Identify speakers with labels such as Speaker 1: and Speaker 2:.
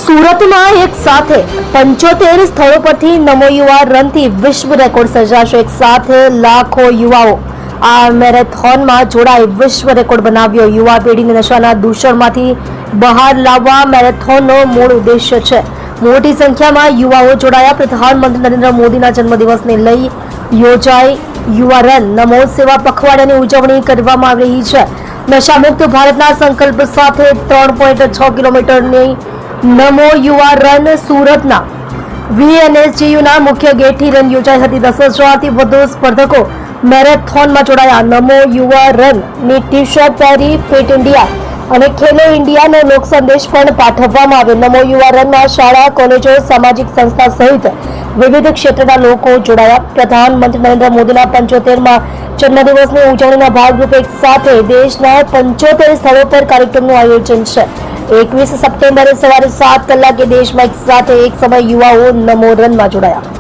Speaker 1: સુરતમાં એક સાથે 75 સ્થળો પરથી નમો યુવા રનથી વિશ્વ રેકોર્ડ સર્જાશે। એક સાથે લાખો યુવાઓ આ મેરેથોનમાં જોડાઈ વિશ્વ રેકોર્ડ બનાવ્યો। યુવા પેઢીને નશાના દૂષણમાંથી બહાર લાવવા મેરેથોનનો મૂળ ઉદ્દેશ્ય છે। મોટી સંખ્યામાં યુવાઓ જોડાયા। પ્રધાનમંત્રી નરેન્દ્ર મોદીના જન્મદિવસને લઈ યોજાઈ યુવા રન નમો સેવા પખવાડિયાની ઉજવણી કરવામાં આવી રહી છે। નશામુક્ત ભારતના સંકલ્પ સાથે 3.6 કિલોમીટરની નમો યુવા રન સુરતના VNSGUના મુખ્ય ગેટથી રન યોજાઈ હતી। 10,000થી વધુ સ્પર્ધકો મેરેથોનમાં જોડાયા। નમો યુવા રનની ટી શર્ટ પહેરી ફિટ ઇન્ડિયા અને ખેલો ઇન્ડિયાનો લોક સંદેશ પણ પાઠવવામાં આવ્યો। નમો યુવા રનમાં શાળા, કોલેજો, સામાજિક સંસ્થા સહિત વિવિધ ક્ષેત્રના લોકો જોડાયા। પ્રધાનમંત્રી નરેન્દ્ર મોદીના 75મા જન્મદિવસની ઉજવણીના ભાગરૂપે એક સાથે દેશના 75 સ્થળો પર કાર્યક્રમનું આયોજન છે। 21 સપ્ટેમ્બરે સવારે 7 કલાકે દેશમાં એક સાથે એક સમય યુવાઓ નમો રનમાં જોડાયા।